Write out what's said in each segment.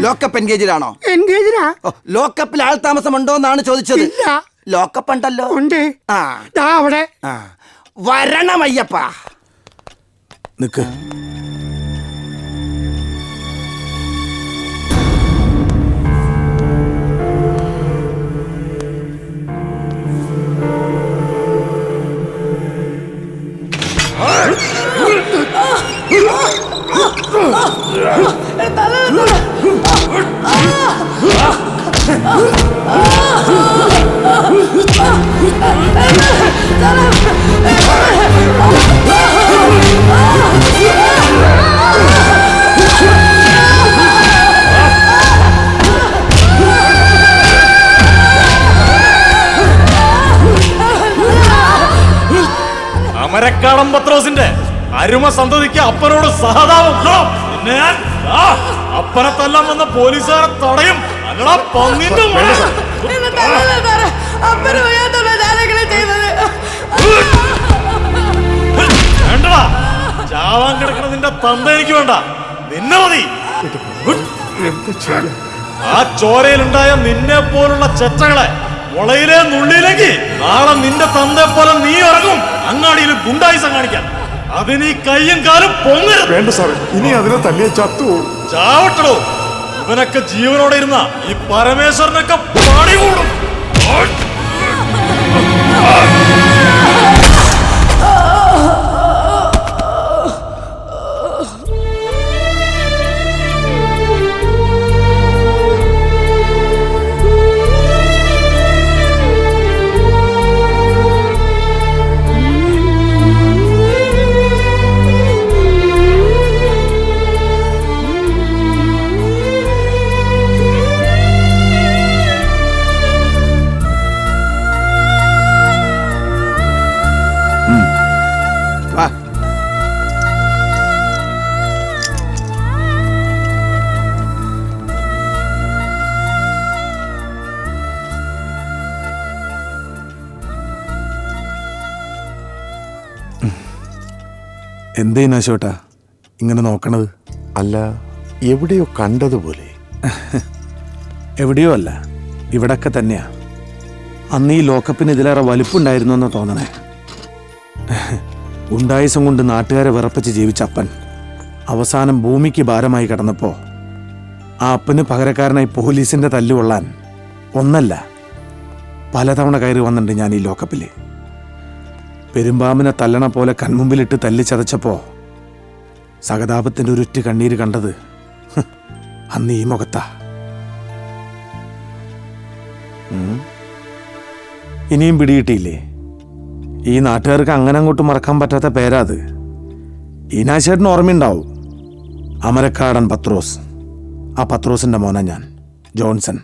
Lockup എൻഗേജിലാണോ? എൻഗേജിലാ. ലോക്കപ്പിൽ ആൾ താമസമുണ്ടോ എന്നാണ് ചോദിച്ചത്. ഇല്ല. ലോക്കപ്പ് ഉണ്ടല്ലോ. ഉണ്ട്. ആ അവിടെ വരണമയ്യപ്പ. നിക്ക്. അമരക്കാടൻ പത്രോസിന്റെ അരുമ സന്തതിക്ക് അപ്പനോട് സഹതാപം. അപ്പനെ തല്ലാൻ വന്ന പോലീസുകാരെ തടയും. വേണ്ടടാ, ചാവാൻ കിടക്കണ നിന്റെ തന്ത എനിക്ക് വേണ്ട, നിന്നെ മതി. ആ ചോരയിലുണ്ടായ നിന്നെ പോലുള്ള ചെറ്റകളെ മുളയിലെ നുള്ളിയിലെങ്കിൽ നാളെ നിന്റെ തന്തയെ പോലെ നീ ഇറങ്ങും അങ്ങാടിയിൽ ഗുണ്ടായിസം കാണിക്കാൻ. അതിന് ഈ കയ്യും കാലും പൊങ്ങരുത്. വേണ്ട സാറേ, ഇനി അതിനെ തല്ലിയ ചത്തു ചാവട്ടോ. ഇവനൊക്കെ ജീവനോടെ ഇരുന്ന ഈ പരമേശ്വരനൊക്കെ പണി കൂടും. എന്തേനാ ചോട്ടാ ഇങ്ങനെ നോക്കണത്? അല്ല, എവിടെയോ കണ്ടതുപോലെ. എവിടെയോ അല്ല, ഇവിടൊക്കെ തന്നെയാ. അന്ന് ഈ ലോക്കപ്പിന് ഇതിലേറെ വലിപ്പുണ്ടായിരുന്നു എന്ന് തോന്നണേ. ഉണ്ടായിസം കൊണ്ട് നാട്ടുകാരെ വിറപ്പിച്ച് ജീവിച്ച അപ്പൻ അവസാനം ഭൂമിക്ക് ഭാരമായി കിടന്നപ്പോ ആ അപ്പന് പകരക്കാരനായി പോലീസിന്റെ തല്ലുകൊള്ളാൻ ഒന്നല്ല പലതവണ കയറി വന്നിട്ടുണ്ട് ഞാൻ ഈ ലോക്കപ്പില്. പെരുമ്പാമ്പിനെ തല്ലണ പോലെ കൺമുമ്പിലിട്ട് തല്ലിച്ചതച്ചപ്പോ സഹതാപത്തിന്റെ ഒരുറ്റ് കണ്ണീര് കണ്ടത് അന്ന് ഈ മുഖത്താ. ഇനിയും പിടികിട്ടിയില്ലേ? ഈ നാട്ടുകാർക്ക് അങ്ങനെ അങ്ങോട്ട് മറക്കാൻ പറ്റാത്ത പേരാ അത്. ഈനാശേട്ടന് ഓർമ്മയുണ്ടാവും, അമരക്കാടൻ പത്രോസ്. ആ പത്രോസിന്റെ മോനാ ഞാൻ, ജോൺസൺ.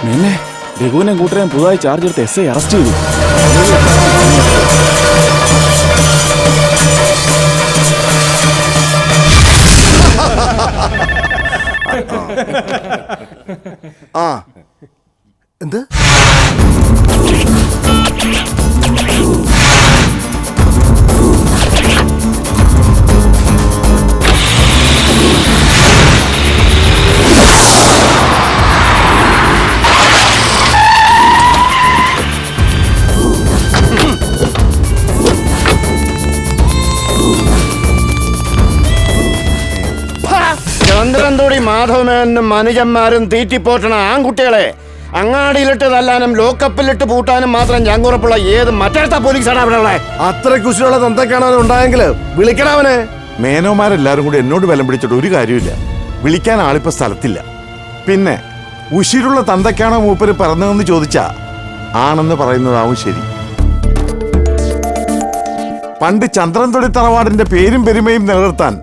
നിന്നെ രഘുവിനെ കൂട്ടരെയും പുതുതായി ചാർജ് എടുത്ത് എസ് ഐ അറസ്റ്റ് ചെയ്തു. എന്ത്? ചന്ദ്രൻതോടി മാധവമേനും മനുജന്മാരും തീറ്റിപ്പോറ്റണ ആൺകുട്ടികളെ അങ്ങാടിയിലിട്ട് തല്ലാനും ലോക്കപ്പിലിട്ട് പൂട്ടാനും മാത്രം ചങ്കുറപ്പുള്ള ഏത് മറ്റടുത്ത പോലീസാണ് അവിടെ ഉള്ളത്? അത്ര കുശിയുള്ള തന്തക്കാണോ ഉണ്ടായെങ്കിൽ വിളിക്കണവനെ. മേനോമാരെല്ലാരും കൂടി എന്നോട് ബലം പിടിച്ചിട്ട് ഒരു കാര്യമില്ല. വിളിക്കാൻ ആളിപ്പോ സ്ഥലത്തില്ല. പിന്നെ ഉശിരുള്ള തന്തക്കാണോ മൂപ്പര് പറഞ്ഞതെന്ന് ചോദിച്ചാ ആണെന്ന് പറയുന്നതാവും ശരി. പണ്ട് ചന്ദ്രൻതൊടി തറവാടിന്റെ പേരും പെരുമയും നിലനിർത്താൻ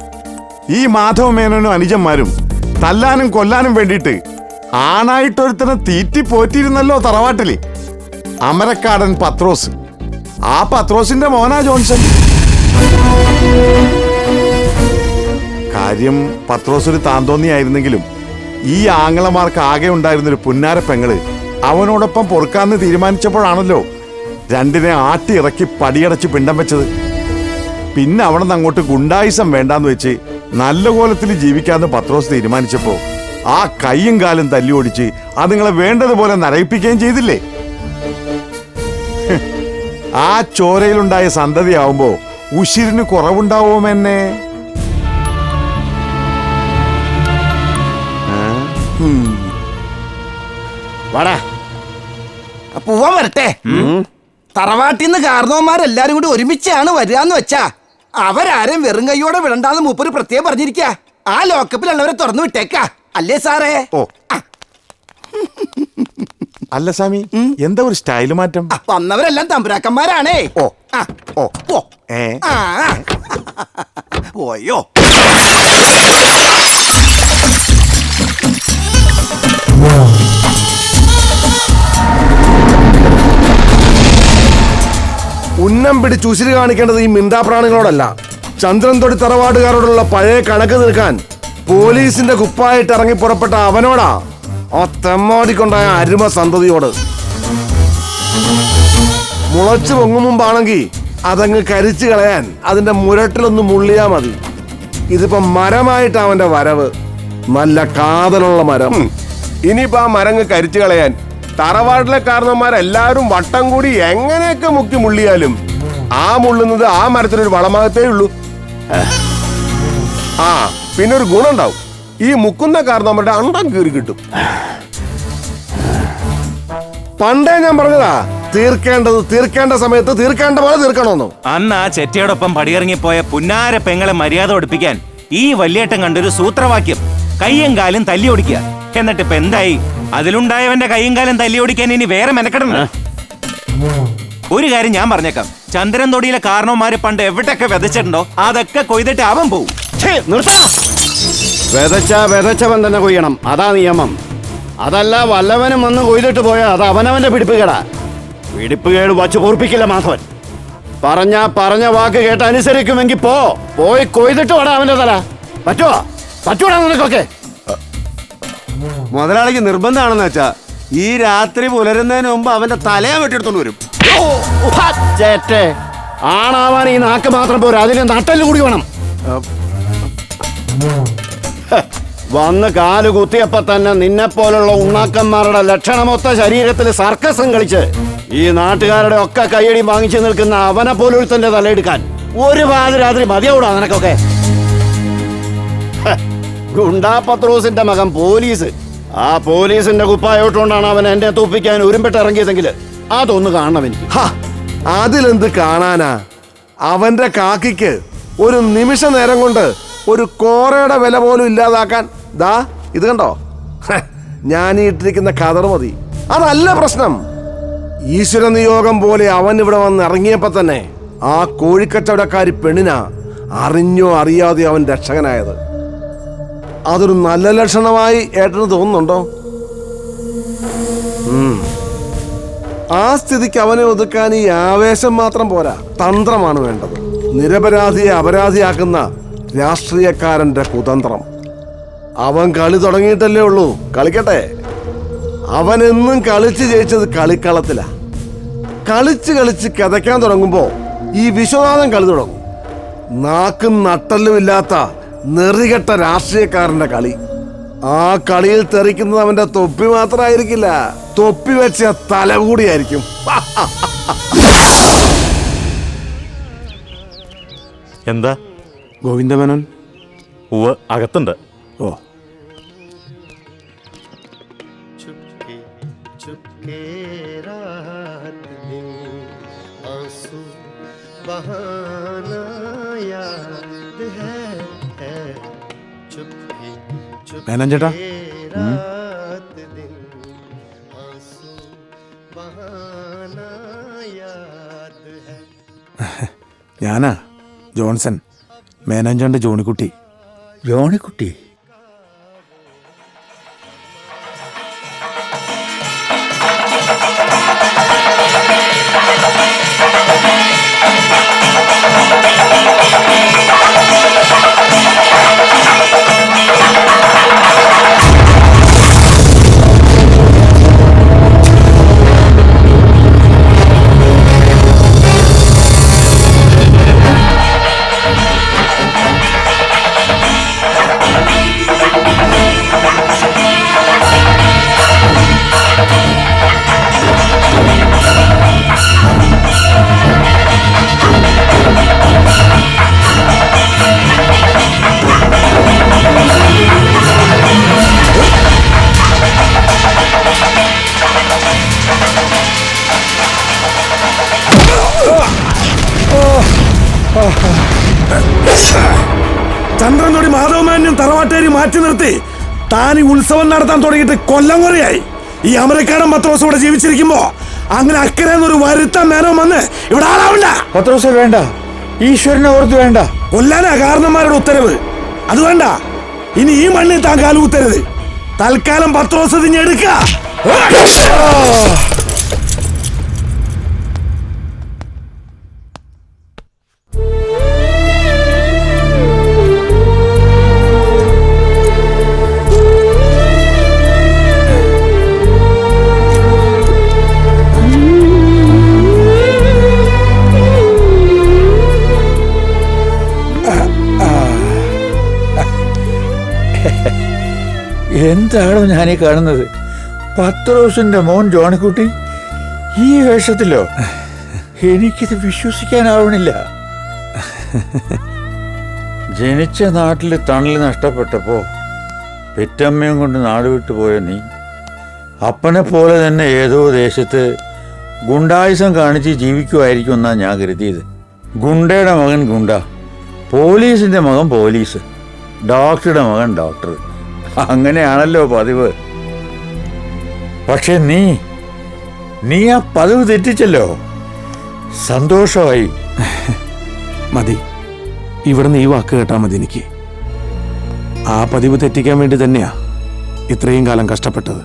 ഈ മാധവ മേനോനും അനുജന്മാരും തല്ലാനും കൊല്ലാനും വേണ്ടിയിട്ട് ആണായിട്ടൊരുത്തനെ തീറ്റി പോറ്റിയിരുന്നല്ലോ തറവാട്ടില്. അമരക്കാടൻ പത്രോസ്. ആ പത്രോസിന്റെ മോനാ ജോൺസൺ. കാര്യം പത്രോസ് ഒരു താന്തോന്നിയായിരുന്നെങ്കിലും ഈ ആങ്ങളമാർക്ക് ആകെ ഉണ്ടായിരുന്നൊരു പുന്നാര പെങ്ങള് അവനോടൊപ്പം പൊറുക്കാന്ന് തീരുമാനിച്ചപ്പോഴാണല്ലോ രണ്ടിനെ ആട്ടി ഇറക്കി പടിയടച്ച് പിണ്ടം വെച്ചത്. പിന്നെ അവിടെ നിന്ന് അങ്ങോട്ട് ഗുണ്ടായിസം വേണ്ടാന്ന് വെച്ച് നല്ല കോലത്തിൽ ജീവിക്കാന്ന് പത്രോസ് തീരുമാനിച്ചപ്പോ ആ കൈയും കാലും തല്ലി ഓടിച്ച് അതുങ്ങളെ വേണ്ടതുപോലെ നരയിപ്പിക്കുകയും ചെയ്തില്ലേ? ആ ചോരയിലുണ്ടായ സന്തതിയാവുമ്പോ ഉശിരിന് കുറവുണ്ടാവുമെന്നെ. വാടാ പോവാൻ വരട്ടെ. തറവാട്ടിന്ന് കാരണവന്മാരെല്ലാരും കൂടി ഒരുമിച്ചാണ് വരികയെന്ന് വെച്ചാ അവരാരും വെറും കൈയോടെ വിടണ്ടാന്ന് മൂപ്പര് പ്രത്യേകം പറഞ്ഞിരിക്ക. ആ ലോക്കപ്പിലുള്ളവരെ തുറന്നു വിട്ടേക്ക, അല്ലേ സാറേ? ഓ അല്ല സ്വാമി, എന്താ ഒരു സ്റ്റൈല് മാറ്റം? വന്നവരെല്ലാം തമ്പുരാക്കന്മാരാണേ. ഓ ആ, ഓ പോ. ഏ ആ, പോയോ? ഉന്നം പിടിച്ച് ഉശിരി കാണിക്കേണ്ടത് ഈ മിണ്ടാപ്രാണികളോടല്ല, ചന്ദ്രൻ തൊടി തറവാടുകാരോടുള്ള പഴയ കണക്ക് തീർക്കാൻ പോലീസിന്റെ കുപ്പായിട്ട് ഇറങ്ങി പുറപ്പെട്ട അവനോടാ, ആ തെമ്മാടിക്കൊണ്ടായ അരുമ സന്തതിയോട്. മുളച്ചു പൊങ്ങും മുമ്പാണെങ്കിൽ അതങ്ങ് കരിച്ചു കളയാൻ അതിന്റെ മുരട്ടിലൊന്ന് മുള്ളിയാ മതി. ഇതിപ്പോ മരമായിട്ട് അവന്റെ വരവ്, നല്ല കാതലുള്ള മരം. ഇനിയിപ്പോ ആ മരങ്ങ് കരിച്ചു കളയാൻ തറവാട്ടിലെ കാരണന്മാരെല്ലാവരും വട്ടം കൂടി എങ്ങനെയൊക്കെ മുക്കി മുള്ളിയാലും ആ മുള്ളുന്നത് ആ മരത്തിനൊരു വളമാകത്തേ ഉള്ളൂ. ആ പിന്നെ ഒരു ഗുണമുണ്ടാവും, ഈ മുക്കുന്ന കാരണന്മാരുടെ അണ്ടം കീറി കിട്ടും. പണ്ടേ ഞാൻ പറഞ്ഞതാ, തീർക്കേണ്ടത് തീർക്കേണ്ട സമയത്ത് തീർക്കേണ്ട പോലെ തീർക്കണമെന്നോ. അന്ന് ആ ചെറ്റയോടൊപ്പം പടിയിറങ്ങിപ്പോയ പുന്നാര പെങ്ങളെ മര്യാദ പഠിപ്പിക്കാൻ ഈ വല്യേട്ടൻ കണ്ടൊരു സൂത്രവാക്യം, കയ്യും കാലും തല്ലി ഓടിക്കുക. എന്നിട്ട് ഇപ്പൊ എന്തായി? അതിലുണ്ടായവന്റെ കയ്യും കാലും തല്ലി ഓടിക്കാൻ ഇനി വേറെ മെനക്കെടണം. ഒരു കാര്യം ഞാൻ പറഞ്ഞേക്കാം, ചന്ദ്രൻ തൊടിയിലെ കാരണവന്മാര് പണ്ട് എവിടെയൊക്കെ വിതച്ചിട്ടുണ്ടോ അതൊക്കെ കൊയ്തിട്ട് അവൻ പോവും. വിതച്ചവൻ തന്നെ കൊയ്യണം, അതാ നിയമം. അതല്ല വല്ലവനും വന്ന് കൊയ്തിട്ട് പോയാൽ അത് അവനവന്റെ പിടിപ്പുകേടാ. പിടിപ്പുകേട് വച്ച് പൊറപ്പിക്കില്ല മാധവൻ. പറഞ്ഞ വാക്ക് കേട്ട് അനുസരിക്കുമെങ്കിൽ പോയി കൊയ്തിട്ട് വേടാ അവന്റെ തല. പറ്റൂടാ നിനക്കൊക്കെ? മുതലാളിക്ക് നിർബന്ധമാണെന്ന് വെച്ചാ ഈ രാത്രി പുലരുന്നതിന് മുമ്പ് അവന്റെ തലയാൻ വെട്ടിയെടുത്തോണ്ട് വരും. ചേറ്റേ, ആണാവാൻ ഈ നാക്ക് മാത്രം പോരാ, അതിന് നട്ടല് കൂടി വേണം. വന്ന് കാല് കുത്തിയപ്പോ തന്നെ നിന്നെ പോലുള്ള ഉണ്ണാക്കന്മാരുടെ ലക്ഷണമൊത്ത ശരീരത്തിൽ സർക്കസും കളിച്ച് ഈ നാട്ടുകാരുടെ ഒക്കെ കയ്യടി വാങ്ങിച്ചു നിൽക്കുന്ന അവനെ പോലൊരുത്തന്റെ തലയെടുക്കാൻ ഒരു പാതിരാത്രി മതിയാവൂടാ നിനക്കൊക്കെ? ഗുണ്ടാ പത്രോസിന്റെ മകൻ പോലീസ്, ആ പോലീസിന്റെ കുപ്പായോട്ടുകൊണ്ടാണ് അവൻ എന്നെ തൂപ്പിക്കാൻ ഉരുമ്പിട്ട് ഇറങ്ങിയതെങ്കിൽ അതൊന്ന് കാണണം എനിക്ക്. അതിലെന്ത് കാണാനാ? അവന്റെ കാക്കിക്ക് ഒരു നിമിഷ നേരം കൊണ്ട് ഒരു കോറയുടെ വില പോലും ഇല്ലാതാക്കാൻ ദാ ഇത് കണ്ടോ, ഞാൻ ഈ ഇട്ടിരിക്കുന്ന കതർ മതി. അതല്ല പ്രശ്നം, ഈശ്വര നിയോഗം പോലെ അവൻ ഇവിടെ വന്ന് ഇറങ്ങിയപ്പോ തന്നെ ആ കോഴിക്കച്ചവടക്കാരി പെണ്ണിനാ അറിഞ്ഞോ അറിയാതെ അവൻ രക്ഷകനായത്. അതൊരു നല്ല ലക്ഷണമായി ഏട്ടന് തോന്നുന്നുണ്ടോ? ആ സ്ഥിതിക്ക് അവനെ ഒതുക്കാൻ ഈ ആവേശം മാത്രം പോരാ, തന്ത്രമാണ് വേണ്ടത്. നിരപരാധിയെ അപരാധിയാക്കുന്ന രാഷ്ട്രീയക്കാരന്റെ കുതന്ത്രം. അവൻ കളി തുടങ്ങിയിട്ടല്ലേ ഉള്ളൂ, കളിക്കട്ടെ. അവൻ എന്നും കളിച്ച് ജയിച്ചത് കളിക്കളത്തിലാ. കളിച്ച് കിതയ്ക്കാൻ തുടങ്ങുമ്പോ ഈ വിശ്വനാഥൻ കളി തുടങ്ങും. നാക്കും നട്ടല്ലും ഇല്ലാത്ത നെറികെട്ട രാഷ്ട്രീയക്കാരന്റെ കളി. ആ കളിയിൽ തെറിക്കുന്നത് അവന്റെ തൊപ്പി മാത്രമായിരിക്കില്ല, തൊപ്പി വെച്ച തല കൂടിയായിരിക്കും. എന്താ ഗോവിന്ദമേനോൻ? ഉവ്വ്, അകത്തുണ്ട്. ഓ, മേനോൻ ചേട്ടാ, ഞാനാ ജോൺസൺ, മേനോൻ ചേട്ടൻ്റെ ജോണിക്കുട്ടി. ജോണിക്കുട്ടി? ചന്ദ്രനോടി മാധവമാന്യം തറവാട്ടേരി മാറ്റി നിർത്തി താൻ ഈ ഉത്സവം നടത്താൻ തുടങ്ങിയിട്ട് കൊല്ലം കുറയായി. ഈ അമരക്കാരൻ പത്രോസ് ഇവിടെ ജീവിച്ചിരിക്കുമ്പോ അങ്ങനെ അക്കരെന്നൊരു വരുത്താൻ നേരം വന്ന് ഇവിടെ ആളാവില്ല. പത്രോസ് വേണ്ട, ഈശ്വരനെ ഓർത്ത് വേണ്ട. കൊല്ലാനാ കാരണന്മാരുടെ ഉത്തരവ്. അത് വേണ്ട. ഇനി ഈ മണ്ണിൽ താൻ കാലുകുത്തരുത്. തൽക്കാലം പത്രോസ് തിഞ്ഞെടുക്ക. എന്താണോ ഞാനീ കാണുന്നത്? പത്രോസിന്റെ മോൻ ജോണിക്കുട്ടി ഈ വേഷത്തിലോ? എനിക്കിത് വിശ്വസിക്കാനാവണില്ല. ജനിച്ച നാട്ടിൽ തണൽ നഷ്ടപ്പെട്ടപ്പോ പെറ്റമ്മയും കൊണ്ട് നാട് വിട്ടുപോയ നീ അപ്പനെ പോലെ തന്നെ ഏതോ ദേശത്ത് ഗുണ്ടായുസം കാണിച്ച് ജീവിക്കുമായിരിക്കും എന്നാ ഞാൻ കരുതിയത്. ഗുണ്ടയുടെ മകൻ ഗുണ്ട, പോലീസിന്റെ മകൻ പോലീസ്, ഡോക്ടറുടെ മകൻ ഡോക്ടർ. അങ്ങനെയാണല്ലോ പതിവ്. പക്ഷെ നീ ആ പതിവ് തെറ്റിച്ചല്ലോ. സന്തോഷമായി. മതി, ഇവിടുന്ന് ഈ വാക്ക് കേട്ടാ മതി. എനിക്ക് ആ പതിവ് തെറ്റിക്കാൻ വേണ്ടി തന്നെയാ ഇത്രയും കാലം കഷ്ടപ്പെട്ടത്.